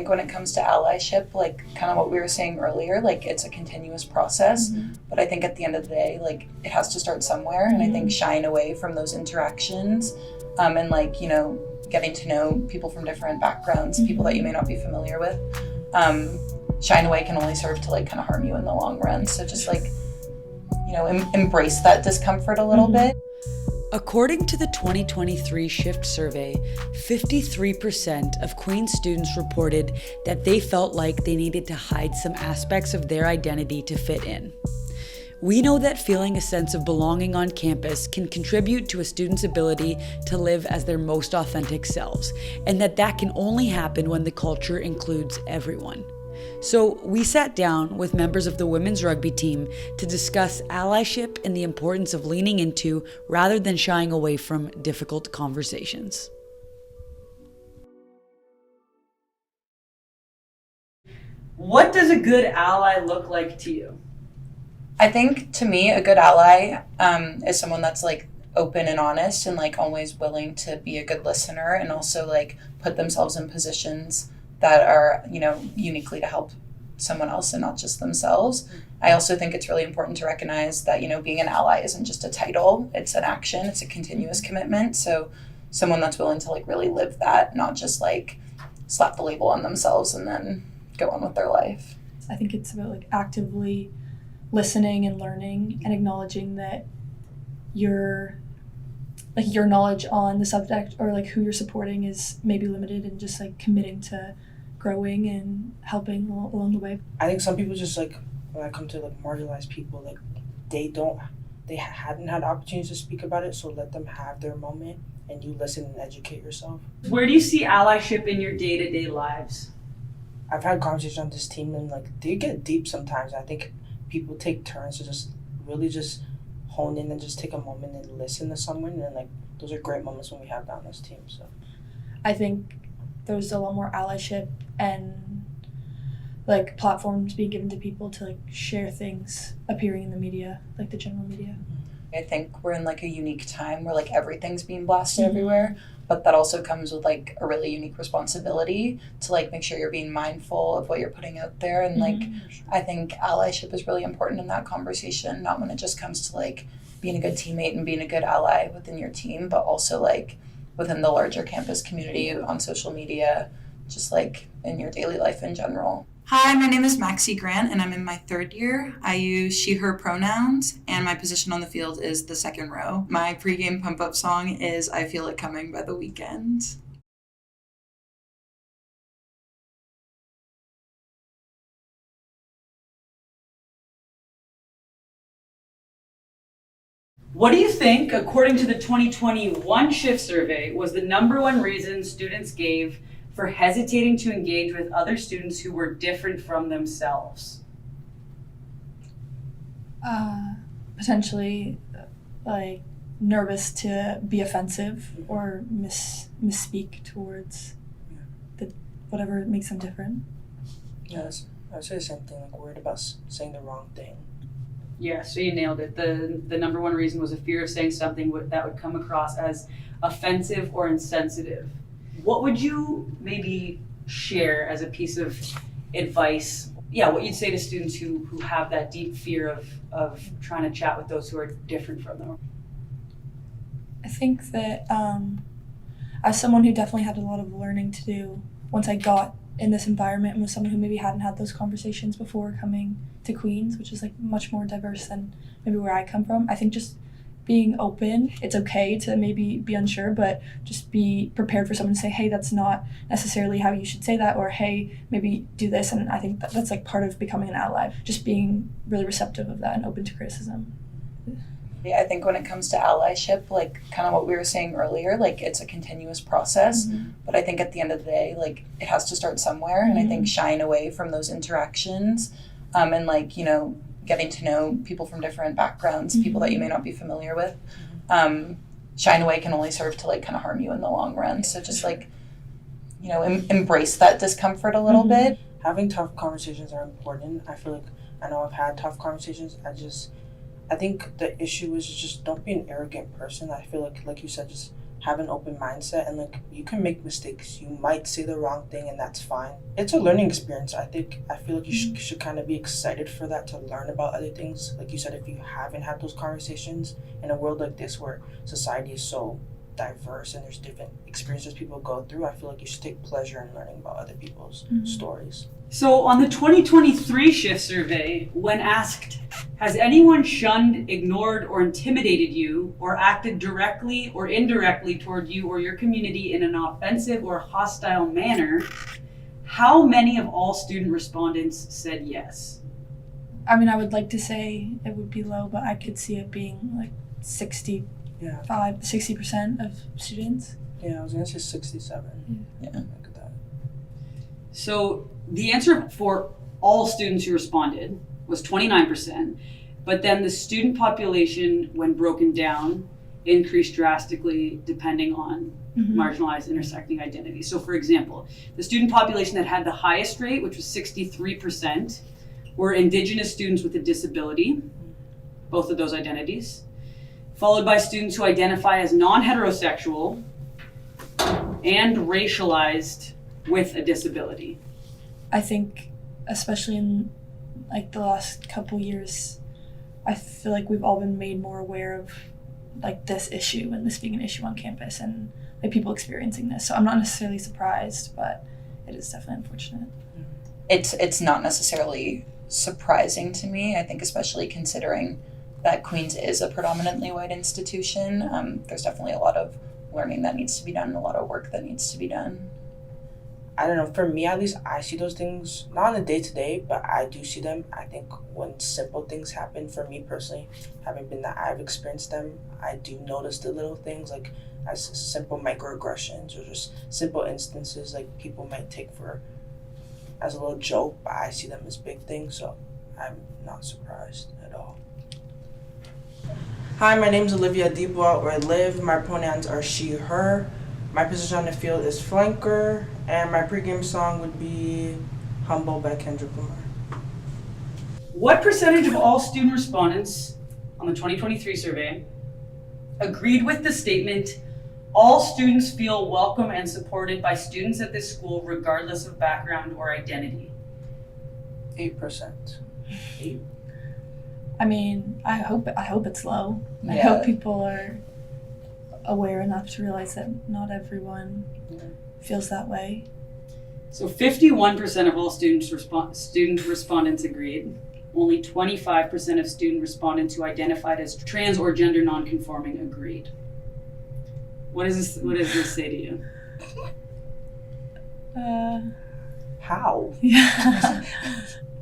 think when it comes to allyship, like kind of what we were saying earlier, like it's a continuous process. But I think at the end of the day, like it has to start somewhere. And I think shying away from those interactions and like, you know, getting to know people from different backgrounds, people that you may not be familiar with, shying away can only serve to like kind of harm you in the long run. So just like, you know, embrace that discomfort a little bit. According to the 2023 Shift survey, 53% of Queen's students reported that they felt like they needed to hide some aspects of their identity to fit in. We know that feeling a sense of belonging on campus can contribute to a student's ability to live as their most authentic selves, and that can only happen when the culture includes everyone. So we sat down with members of the women's rugby team to discuss allyship and the importance of leaning into rather than shying away from difficult conversations. What does a good ally look like to you? I think to me, a good ally is someone that's like open and honest and like always willing to be a good listener and also like put themselves in positions that are, you know, uniquely to help someone else and not just themselves. I also think it's really important to recognize that, you know, being an ally isn't just a title, it's an action, it's a continuous commitment. So someone that's willing to like really live that, not just like slap the label on themselves and then go on with their life. I think it's about like actively listening and learning and acknowledging that your knowledge on the subject or like who you're supporting is maybe limited, and just like committing to growing and helping along the way. I think some people just like, when I come to like marginalized people, like they hadn't had opportunities to speak about it, so let them have their moment and you listen and educate yourself. Where do you see allyship in your day-to-day lives? I've had conversations on this team and like they get deep sometimes. I think people take turns to just really just hone in and just take a moment and listen to someone, and like those are great moments when we have that on this team. So I think there's a lot more allyship and like platforms being given to people to like share things appearing in the media, like the general media. I think we're in like a unique time where like everything's being blasted everywhere, but that also comes with like a really unique responsibility to like make sure you're being mindful of what you're putting out there. And like, I think allyship is really important in that conversation, not when it just comes to like being a good teammate and being a good ally within your team, but also like within the larger campus community, on social media, just like in your daily life in general. Hi, my name is Maxie Grant, and I'm in my third year. I use she, her pronouns, and my position on the field is the second row. My pregame pump-up song is I Feel It Coming by The Weeknd. What do you think, according to the 2021 Shift survey, was the number one reason students gave for hesitating to engage with other students who were different from themselves? Potentially like nervous to be offensive or misspeak towards whatever makes them different. yeah, I would say the same thing, like worried about saying the wrong thing. Yeah, so you nailed it. The number one reason was a fear of saying something that would come across as offensive or insensitive. What would you maybe share as a piece of advice? Yeah, what you'd say to students who have that deep fear of trying to chat with those who are different from them? I think that as someone who definitely had a lot of learning to do once I got in this environment and was someone who maybe hadn't had those conversations before coming to Queens, which is like much more diverse than maybe where I come from, I think just being open, it's okay to maybe be unsure, but just be prepared for someone to say, hey, that's not necessarily how you should say that, or hey, maybe do this. And I think that's like part of becoming an ally, just being really receptive of that and open to criticism. I think when it comes to allyship, like kind of what we were saying earlier, like it's a continuous process, but I think at the end of the day, like it has to start somewhere. And I think shying away from those interactions and like, you know, getting to know people from different backgrounds, people that you may not be familiar with, shying away can only serve to like kind of harm you in the long run. So just like, you know, embrace that discomfort a little bit. Having tough conversations are important. I feel like I know I've had tough conversations. I think the issue is just don't be an arrogant person. I feel like you said, just have an open mindset, and like you can make mistakes. You might say the wrong thing, and that's fine. It's a learning experience. I feel like you should kind of be excited for that, to learn about other things. Like you said, if you haven't had those conversations in a world like this where society is so diverse and there's different experiences people go through, I feel like you should take pleasure in learning about other people's stories. So on the 2023 shift survey, when asked, has anyone shunned, ignored, or intimidated you, or acted directly or indirectly toward you or your community in an offensive or hostile manner, how many of all student respondents said yes? I mean, I would like to say it would be low, but I could see it being like 60% of students. Yeah, I was gonna say 67. Yeah. Look at that. So the answer for all students who responded was 29%, but then the student population, when broken down, increased drastically depending on marginalized intersecting identities. So for example, the student population that had the highest rate, which was 63%, were Indigenous students with a disability, both of those identities, followed by students who identify as non-heterosexual and racialized with a disability. I think, especially in like the last couple years, I feel like we've all been made more aware of like this issue and this being an issue on campus and like people experiencing this. So I'm not necessarily surprised, but it is definitely unfortunate. It's not necessarily surprising to me. I think especially considering that Queens is a predominantly white institution, there's definitely a lot of learning that needs to be done and a lot of work that needs to be done. I don't know, for me at least, I see those things, not on a day-to-day, but I do see them. I think when simple things happen, for me personally, having been that I've experienced them, I do notice the little things, like as simple microaggressions or just simple instances like people might take for as a little joke, but I see them as big things, so I'm not surprised at all. Hi, my name's Olivia, Debois, where I live. My pronouns are she, her. My position on the field is flanker, and my pregame song would be Humble by Kendrick Lamar. What percentage of all student respondents on the 2023 survey agreed with the statement, all students feel welcome and supported by students at this school regardless of background or identity? 8%. 8? I mean, I hope it's low. I Yeah. hope people are aware enough to realize that not everyone feels that way. So 51% of all student respondents agreed. Only 25% of student respondents who identified as trans or gender nonconforming agreed. What does this say to you? How? Yeah.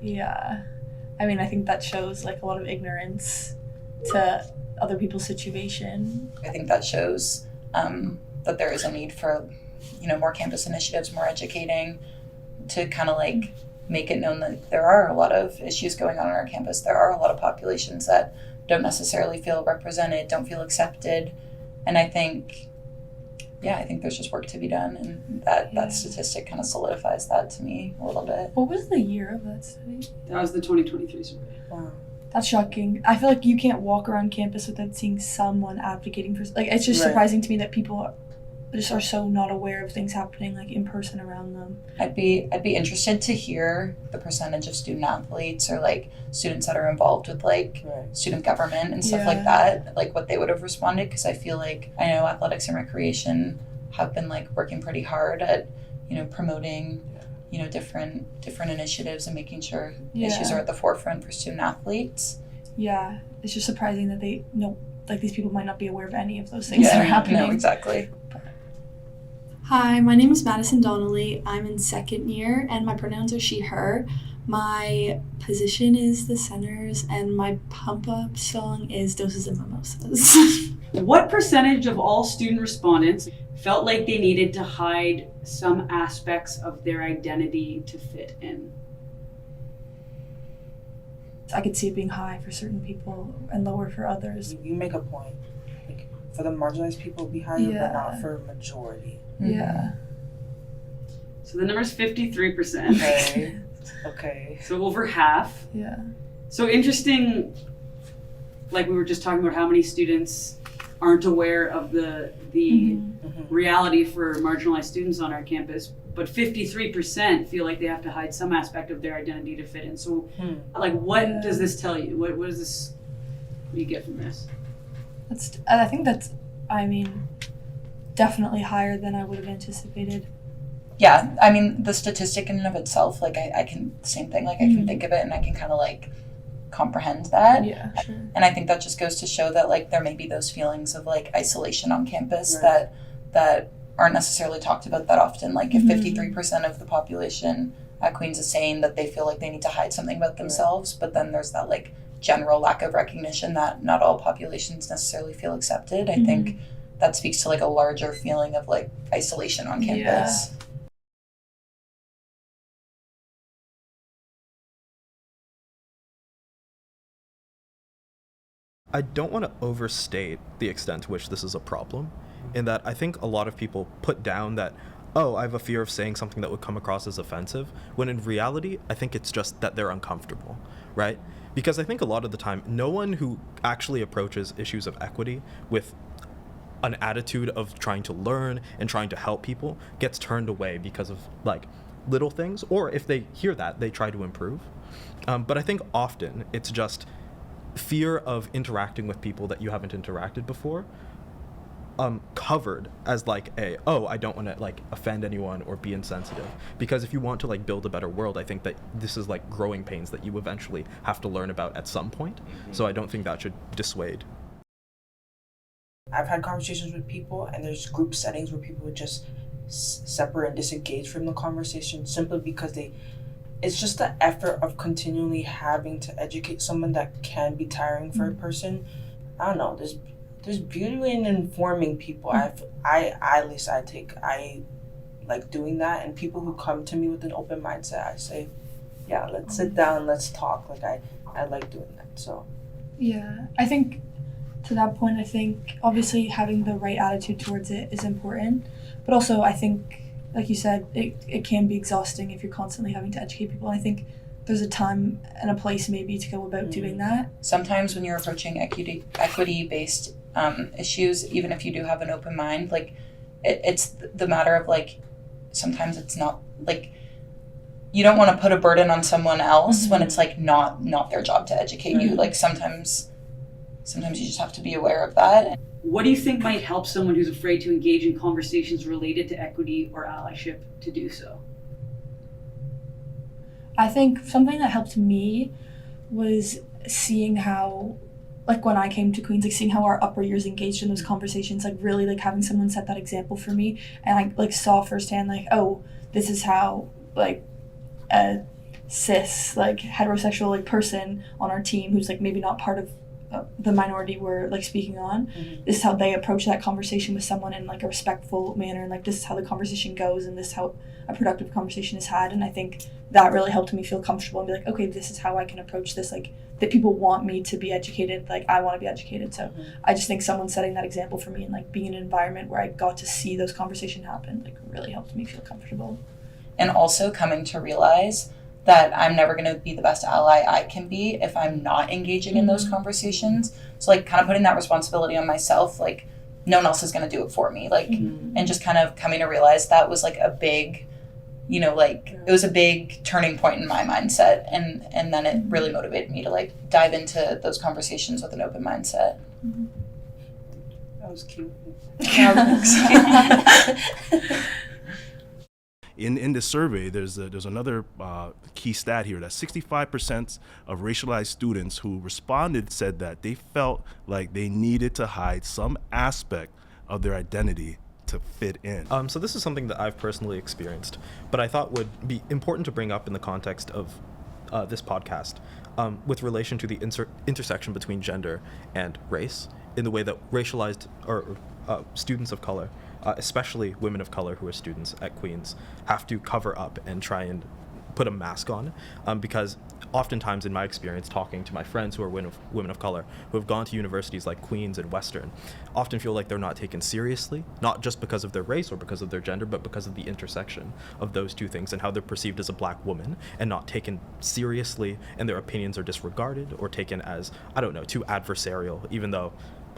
Yeah. I mean, I think that shows like a lot of ignorance to other people's situation. I think that shows that there is a need for, more campus initiatives, more educating, to kind of like make it known that there are a lot of issues going on our campus. There are a lot of populations that don't necessarily feel represented, don't feel accepted, and I think there's just work to be done, and that statistic kind of solidifies that to me a little bit. What was the year of that study? That was the 2023 survey. Wow. That's shocking. I feel like you can't walk around campus without seeing someone advocating for, like, it's just surprising to me that people just are so not aware of things happening like in person around them. I'd be interested to hear the percentage of student athletes or like students that are involved with like student government and stuff like that, like what they would have responded, because I feel like I know athletics and recreation have been like working pretty hard at promoting different initiatives and making sure issues are at the forefront for student athletes. Yeah, it's just surprising that they like these people might not be aware of any of those things that are happening. No, exactly. Hi, my name is Madison Donnelly. I'm in second year and my pronouns are she, her. My position is the centers and my pump up song is Doses and Mimosas. What percentage of all student respondents felt like they needed to hide some aspects of their identity to fit in? I could see it being high for certain people and lower for others. You make a point. Like, for the marginalized people, be higher, but not for majority. Yeah. So the number is 53%. Okay. So over half. Yeah. So interesting, like we were just talking about how many students aren't aware of the reality for marginalized students on our campus, but 53% feel like they have to hide some aspect of their identity to fit in. So like, what does this tell you? What do you get from this? I think that's, I mean, definitely higher than I would have anticipated. Yeah, I mean, the statistic in and of itself, like, I can, same thing, like, I can think of it and I can kind of, like, comprehend that. Yeah, sure. And I think that just goes to show that, like, there may be those feelings of, like, isolation on campus that aren't necessarily talked about that often. Like, if 53% of the population at Queen's is saying that they feel like they need to hide something about themselves, but then there's that, like, general lack of recognition that not all populations necessarily feel accepted. I think that speaks to, like, a larger feeling of, like, isolation on campus. I don't want to overstate the extent to which this is a problem, in that I think a lot of people put down that, oh, I have a fear of saying something that would come across as offensive, when in reality, I think it's just that they're uncomfortable, right? Because I think a lot of the time, no one who actually approaches issues of equity with an attitude of trying to learn and trying to help people gets turned away because of, like, little things, or if they hear that, they try to improve. But I think often it's just fear of interacting with people that you haven't interacted before, covered as like I don't want to like offend anyone or be insensitive, because if you want to like build a better world, I think that this is like growing pains that you eventually have to learn about at some point. So I don't think that should dissuade. I've had conversations with people, and there's group settings where people would just separate and disengage from the conversation simply because it's just the effort of continually having to educate someone that can be tiring for a person. I don't know. There's beauty in informing people. I like doing that, and people who come to me with an open mindset, I say, yeah, let's sit down, let's talk. Like I like doing that. So Yeah, I think to that point, I think obviously having the right attitude towards it is important, but also I think, like you said, it can be exhausting if you're constantly having to educate people. And I think there's a time and a place maybe to go about doing that. Sometimes when you're approaching equity-based issues, even if you do have an open mind, like it's the matter of like, sometimes it's not like, you don't want to put a burden on someone else when it's like not their job to educate you. Like sometimes you just have to be aware of that. What do you think might help someone who's afraid to engage in conversations related to equity or allyship to do so? I think something that helped me was seeing how, like when I came to Queen's, like seeing how our upper years engaged in those conversations, like really like having someone set that example for me. And I like saw firsthand like, oh, this is how like a cis, like heterosexual like person on our team who's like maybe not part of the minority we're like speaking on, this is how they approach that conversation with someone in like a respectful manner, and like this is how the conversation goes, and this is how a productive conversation is had. And I think that really helped me feel comfortable and be like, okay, this is how I can approach this, like that people want me to be educated, like I want to be educated. So I just think someone setting that example for me and like being in an environment where I got to see those conversations happen like really helped me feel comfortable. And also coming to realize that I'm never going to be the best ally I can be if I'm not engaging in those conversations. So like kind of putting that responsibility on myself, like no one else is going to do it for me. Like, and just kind of coming to realize that was like a big, you know, like it was a big turning point in my mindset. And then it really motivated me to like dive into those conversations with an open mindset. that was cute. In this survey, there's another key stat here that 65% of racialized students who responded said that they felt like they needed to hide some aspect of their identity to fit in. So this is something that I've personally experienced, but I thought would be important to bring up in the context of this podcast, with relation to the intersection between gender and race, in the way that racialized or students of color, especially women of color who are students at Queen's, have to cover up and try and put a mask on, because oftentimes in my experience talking to my friends who are women of color who have gone to universities like Queen's and Western, often feel like they're not taken seriously, not just because of their race or because of their gender, but because of the intersection of those two things and how they're perceived as a black woman and not taken seriously, and their opinions are disregarded or taken as, I don't know, too adversarial, even though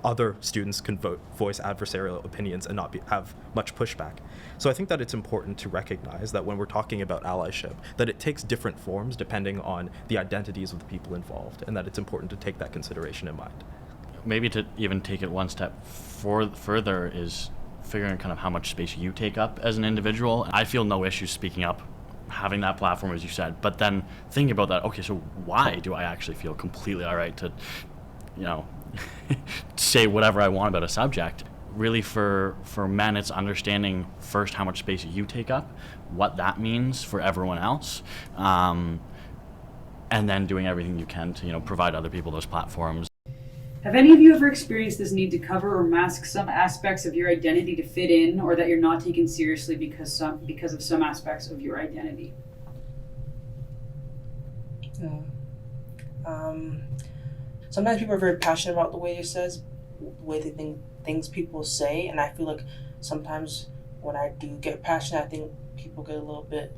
other students can voice adversarial opinions and not have much pushback. So I think that it's important to recognize that when we're talking about allyship, that it takes different forms depending on the identities of the people involved, and that it's important to take that consideration in mind. Maybe to even take it one step further is figuring kind of how much space you take up as an individual. I feel no issue speaking up, having that platform, as you said, but then thinking about that, okay, so why do I actually feel completely all right to, say whatever I want about a subject? Really for men, it's understanding first how much space you take up, what that means for everyone else, and then doing everything you can to, provide other people those platforms. Have any of you ever experienced this need to cover or mask some aspects of your identity to fit in, or that you're not taken seriously because of some aspects of your identity? Yeah. Sometimes people are very passionate about the way they think things people say, and I feel like sometimes when I do get passionate, I think people get a little bit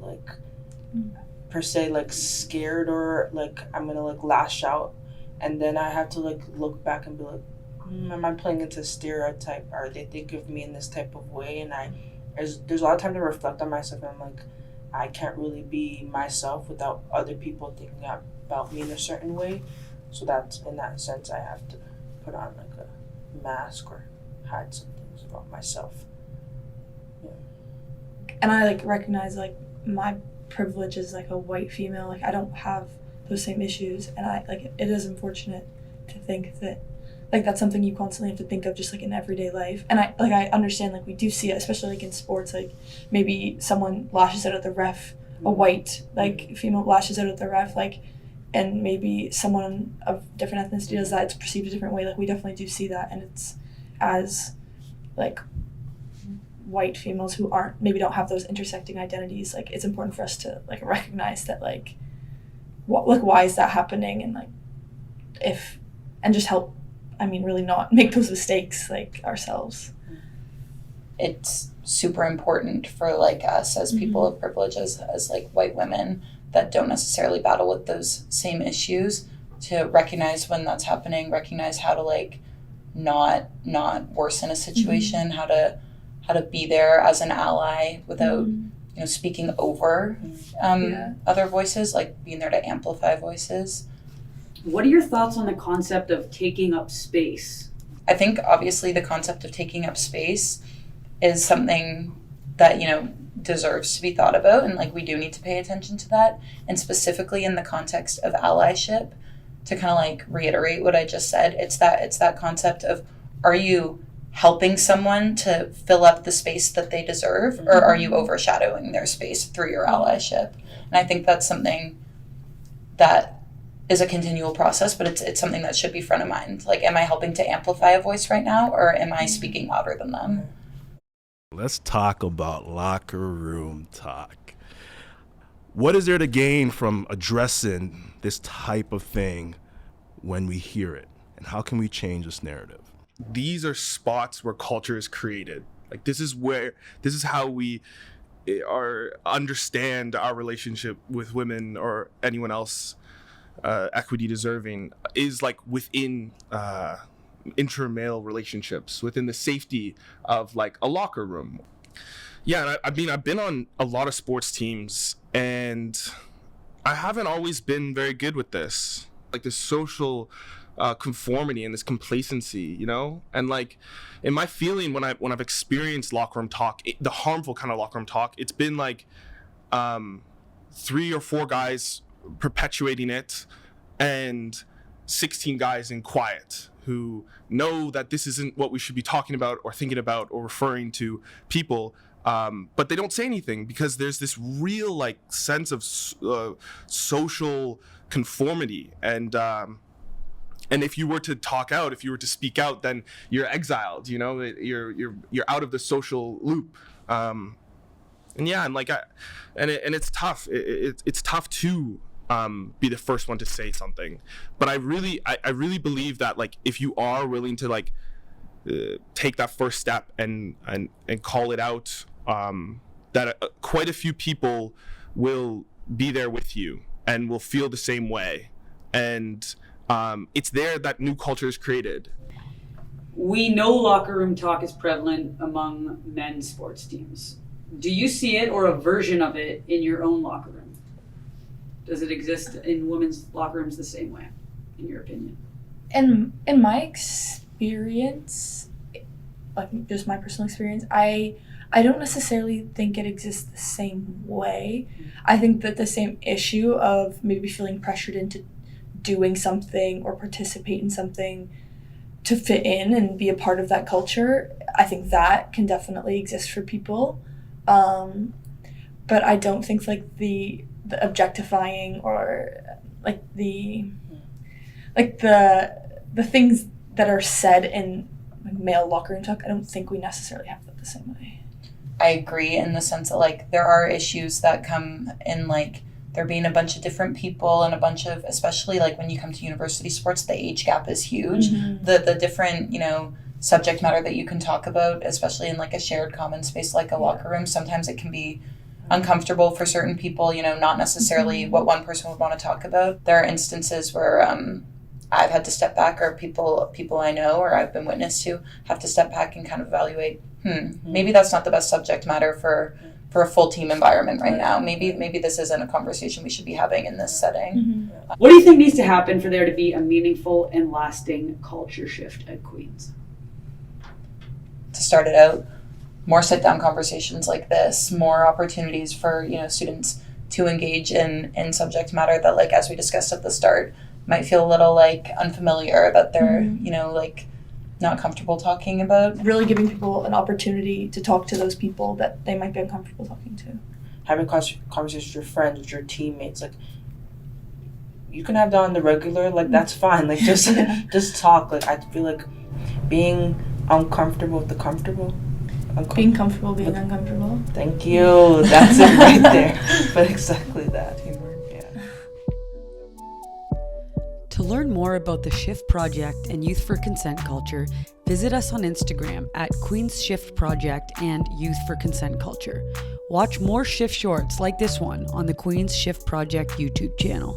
per se scared, or I'm gonna lash out. And then I have to look back and be like, am I playing into stereotype? Or they think of me in this type of way? And there's a lot of time to reflect on myself. And I'm like, I can't really be myself without other people thinking about me in a certain way. So that's, in that sense, I have to put on a mask or hide some things about myself. Yeah. And I recognize my privilege as a white female. I don't have those same issues, and it is unfortunate to think that that's something you constantly have to think of just in everyday life. And I understand we do see it, especially in sports, maybe someone lashes out at the ref, a white female lashes out at the ref, and maybe someone of different ethnicity does that, it's perceived a different way. We definitely do see that, and it's as white females who maybe don't have those intersecting identities, it's important for us to recognize that why is that happening, and just help, really not make those mistakes ourselves. It's super important for us as people of privilege, as white women that don't necessarily battle with those same issues, to recognize when that's happening, recognize how to not worsen a situation, how to be there as an ally without speaking over other voices, being there to amplify voices. What are your thoughts on the concept of taking up space? I think obviously the concept of taking up space is something that, deserves to be thought about, and we do need to pay attention to that. And specifically in the context of allyship, to kind of reiterate what I just said, it's that concept of, are you helping someone to fill up the space that they deserve, or are you overshadowing their space through your allyship? And I think that's something that is a continual process, but it's something that should be front of mind. Am I helping to amplify a voice right now, or am I speaking louder than them? Let's talk about locker room talk. What is there to gain from addressing this type of thing when we hear it? And how can we change this narrative? These are spots where culture is created. This is how we understand our relationship with women or anyone else equity deserving, is within intra-male relationships, within the safety of a locker room. Yeah, I've been on a lot of sports teams, and I haven't always been very good with this, this social conformity and this complacency, and in my feeling when I've experienced locker room talk, the harmful kind of locker room talk, it's been 3 or 4 guys perpetuating it, and 16 guys in quiet who know that this isn't what we should be talking about or thinking about or referring to people, but they don't say anything because there's this real sense of social conformity, and if you were to talk out, if you were to speak out, then you're exiled. You're out of the social loop. And it's tough. It's tough to be the first one to say something. But I really believe that if you are willing to take that first step and call it out, that quite a few people will be there with you and will feel the same way. And it's there that new culture is created. We know locker room talk is prevalent among men's sports teams. Do you see it or a version of it in your own locker room? Does it exist in women's locker rooms the same way, in your opinion? In my experience, like just my personal experience, I don't necessarily think it exists the same way. I think that the same issue of maybe feeling pressured into doing something or participate in something to fit in and be a part of that culture, I think that can definitely exist for people. But I don't think like the objectifying or like the things that are said in like male locker room talk, I don't think we necessarily have that the same way. I agree in the sense that like there are issues that come in like there being a bunch of different people and a bunch of, especially like when you come to university sports, the age gap is huge. Mm-hmm. The different, subject matter that you can talk about, especially in like a shared common space like a locker room, sometimes it can be uncomfortable for certain people, not necessarily what one person would want to talk about. There are instances where I've had to step back, or people I know or I've been witness to have to step back and kind of evaluate, maybe that's not the best subject matter for a full team environment right now. Maybe this isn't a conversation we should be having in this setting. Mm-hmm. What do you think needs to happen for there to be a meaningful and lasting culture shift at Queen's? To start it out, more sit-down conversations like this, more opportunities for students to engage in subject matter that, like as we discussed at the start, might feel a little like unfamiliar, that they're like not comfortable talking about. Really giving people an opportunity to talk to those people that they might be uncomfortable talking to. Having conversations with your friends, with your teammates, like you can have that on the regular, like that's fine. Like just talk. Like I feel like being uncomfortable with the comfortable. Being comfortable being uncomfortable. Thank you. That's it right there. But exactly that. Yeah. To learn more about the Shift Project and Youth for Consent culture, visit us on Instagram at Queen's Shift Project and Youth for Consent Culture. Watch more Shift shorts like this one on the Queen's Shift Project YouTube channel.